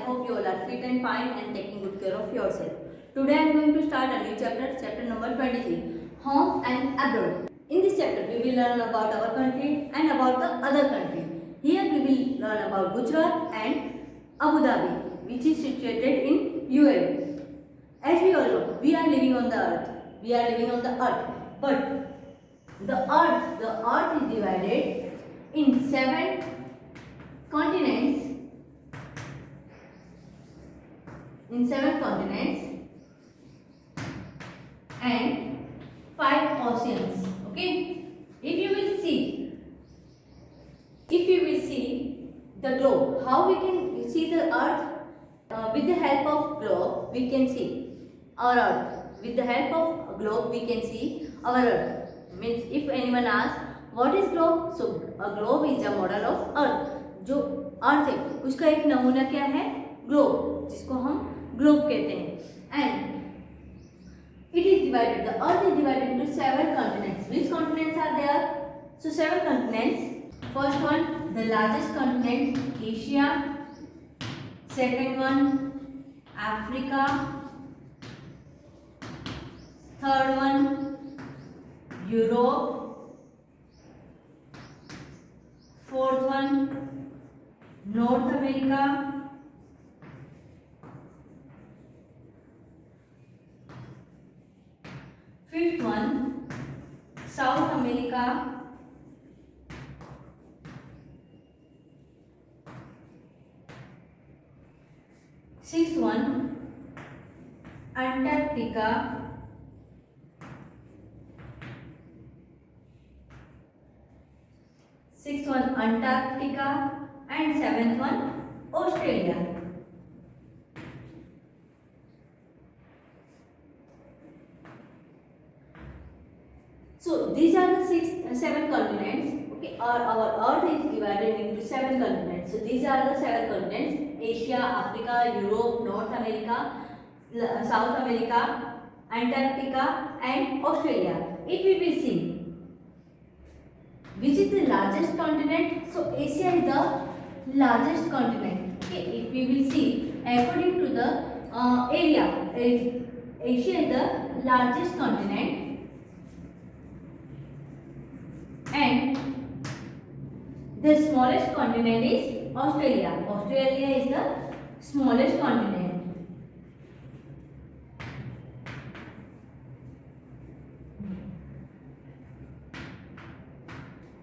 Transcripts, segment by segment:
hope you all are fit and fine and taking good care of yourself. Today I am going to start a new chapter, chapter number 23, Home and Abroad. In this chapter we will learn about our country and about the other country. Here we will learn about Gujarat and Abu Dhabi, which is situated in UAE. As we all know, we are living on the earth. We are living on the earth. But the earth is divided in 7 continents. And 5 oceans. Okay. If you will see the globe, how we can see the earth? With the help of globe, we can see our earth. With the help of globe, we can see our earth. Means if anyone asks what is globe, so a globe is a model of earth. जो अर्थ है उसका एक नमूना क्या है? Globe, जिसको हम globe कहते हैं. And it is divided. The earth is divided into 7 continents. Which continents are there? So 7 continents. First one, the largest continent, Asia. Second one, Africa. Third one, Europe. Fourth one, North America. Fifth one, South America. Sixth one, Antarctica. Sixth one, Antarctica. And 7th one, Australia. So these are the 7 continents. Okay, our earth is divided into 7 continents. So these are the 7 continents: Asia, Africa, Europe, North America, South America, Antarctica, and Australia. If we will see which is the largest continent, so Asia is the largest continent. Okay, if we will see according to the area, Asia is the largest continent, and the smallest continent is Australia. Australia is the smallest continent.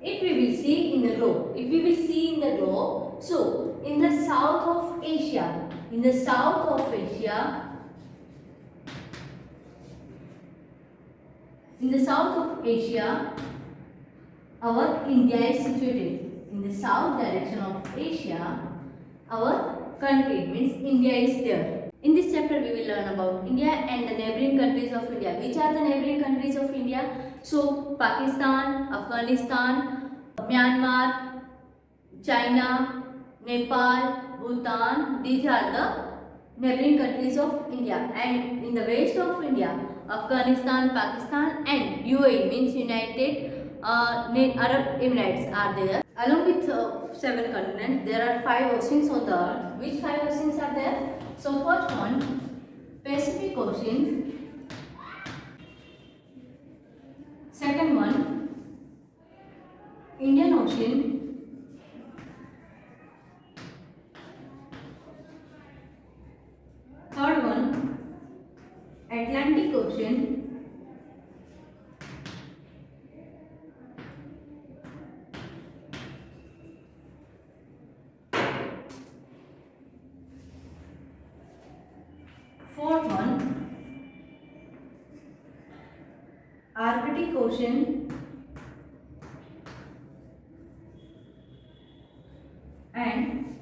If we will see in the globe, so in the south of Asia, our India is situated. In the south direction of Asia, our country means India is there. In this chapter, we will learn about India and the neighboring countries of India. Which are the neighboring countries of India? So Pakistan, Afghanistan, Myanmar, China, Nepal, Bhutan. These are the neighboring countries of India. And in the west of India, Afghanistan, Pakistan, and UAE means United Arab Emirates are there. Along with 7 continents, there are 5 oceans on the earth. Which 5 oceans are there? So first one, Pacific Ocean. Second one, Indian Ocean. Third one, Atlantic Ocean. Fourth one, Arctic Ocean. And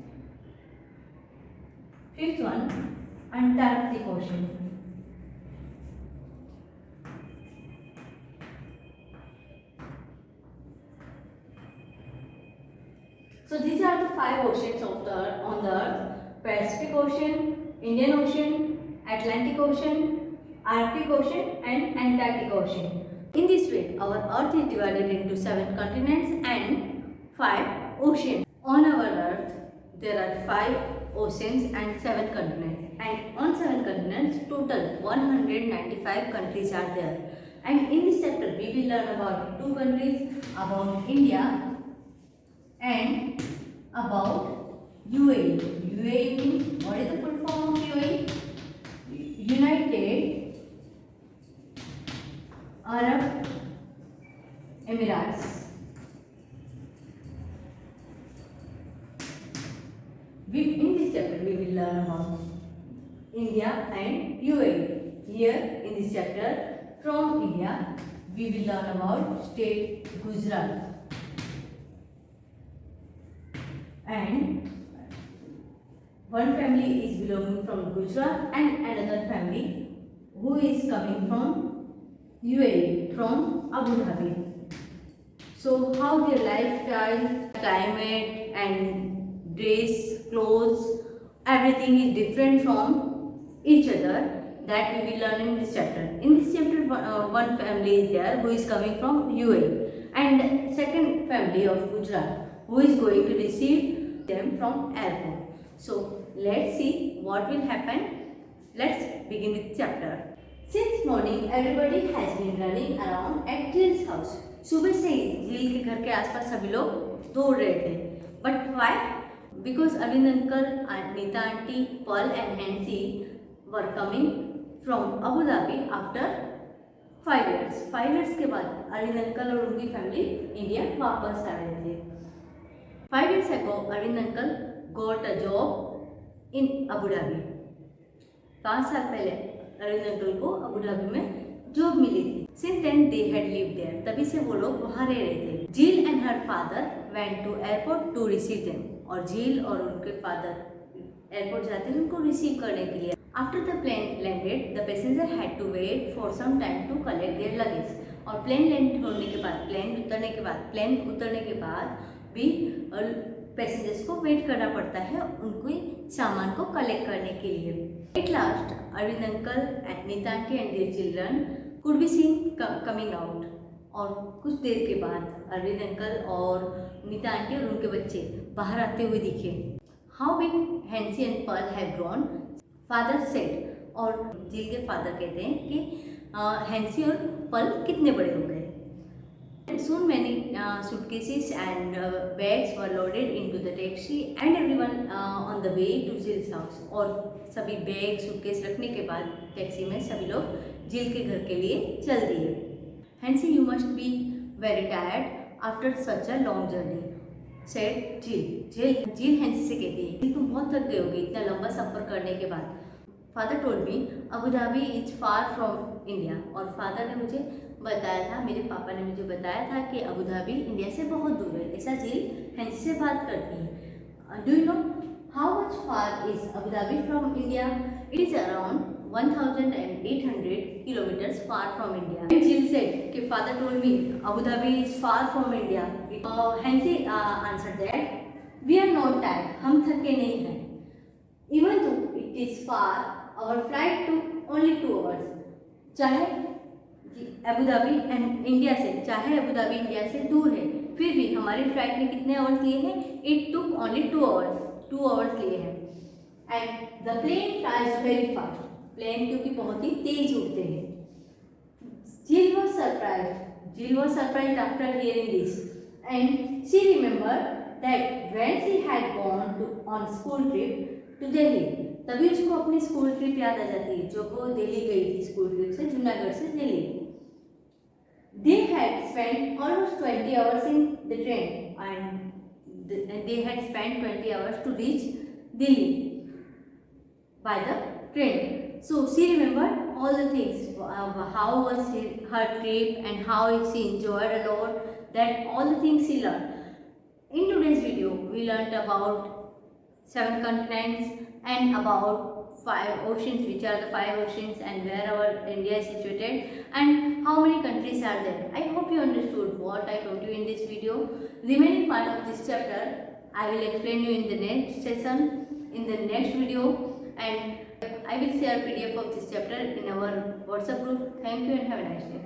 fifth one, Antarctic Ocean. So these are the 5 oceans on the earth: Pacific Ocean, Indian Ocean, Atlantic Ocean, Arctic Ocean, and Antarctic Ocean. In this way, our earth is divided into 7 continents and 5 oceans. On our earth, there are 5 oceans and 7 continents. And on 7 continents, total 195 countries are there. And in this chapter, we will learn about 2 countries, about India and about UAE. UAE means, what is the full form of UAE? United Arab Emirates. In this chapter, we will learn about India and UAE. Here in this chapter, from India, we will learn about state Gujarat. And one family is belonging from Gujarat and another family who is coming from UAE, from Abu Dhabi. So how their lifestyle, climate and dress, clothes, everything is different from each other, that we will learn in this chapter. In this chapter, one family is there who is coming from UAE and second family of Gujarat who is going to receive them from airport. So let's see what will happen. Let's begin with chapter. Since morning, everybody has been running around at Jill's house. सुबह से ही जिल के घर के आसपास सभी लोग दौड़ रहे थे. But why? Because Arvind uncle, Nita auntie, Pearl and Hansi were coming from Abu Dhabi after 5 years. 5 years के बाद अरविंद अंकल और उनकी फैमिली इंडिया वापस आ रहे थे. 5 years ago, Arvind uncle got a job in Abu Dhabi. 5 साल पहले Arvind uncle को अबू धाबी में जॉब मिली थी. Since then they had lived there. तभी से वो लोग वहाँ रह रहे थे. Jill and her father went to airport to receive them. और झील और उनके फादर एयरपोर्ट जाते हैं उनको रिसीव करने के लिए. After the plane landed, the passenger had to wait for some time to collect their luggage. और प्लेन लैंड होने के बाद, प्लेन उतरने के बाद भी पैसेंजर्स को वेट करना पड़ता है उनको सामान को कलेक्ट करने के लिए. At last, Arvind uncle and Nita auntie and their children could be seen coming out. और कुछ देर के बाद अरविंद अंकल और नीता आंटी और उनके बच्चे बाहर आते हुए दिखे. How big Hansi and Pearl have grown, father said. और जिल के फादर कहते हैं कि हैंसी और पर्ल कितने बड़े हो गए. Soon many suitcases and bags were loaded into the taxi and everyone on the way to Jill's house. और सभी बैग सूटकेस रखने के बाद टैक्सी में सभी लोग जिल के घर के लिए चल दिए. Hansi, you must be very tired after such a long journey, said Jill. Jill Hansi से कहती है, तुम बहुत थक गए होगे इतना लंबा सफ़र करने के बाद. Father told me Abu Dhabi is far from India. और फादर ने मुझे बताया था, मेरे पापा ने मुझे बताया था कि अबू धाबी इंडिया से बहुत दूर है. ऐसा जिल हैंसी से बात करती है. Do you know how much far is Abu Dhabi from India? It is around 1,800 kilometers far from India. And Jill said कि father told me Abu Dhabi is far from India. Hansi answered that we are not tired. हम थके नहीं हैं. Even though it is far, our flight took only 2 hours. चाहे Abu Dhabi and India से, चाहे Abu Dhabi India से दूर है, फिर भी हमारी फ्लाइट में कितने आवर्स लिए हैं? इट टुक ओनली 2 आवर्स लिए हैं. And the plane flies very fast. Plane क्योंकि बहुत ही तेज उड़ते हैं. Jill was surprised after hearing this, and she remembered that when she had gone on school trip to Delhi, तभी उसको अपनी स्कूल ट्रिप याद आ जाती है जो वो दिल्ली गई थी स्कूल ट्रिप से, जूनागढ़ से Delhi. They had spent almost 20 hours in the train and they had spent 20 hours to reach Delhi by the train. So she remembered all the things, how was her trip and how she enjoyed a lot, that all the things she learned. In today's video, we learned about 7 continents and about 5 oceans, which are the 5 oceans and where our India is situated and how many countries are there. I hope you understood what I told you in this video. Remaining part of this chapter, I will explain you in the next session, in the next video, and I will share PDF of this chapter in our WhatsApp group. Thank you and have a nice day.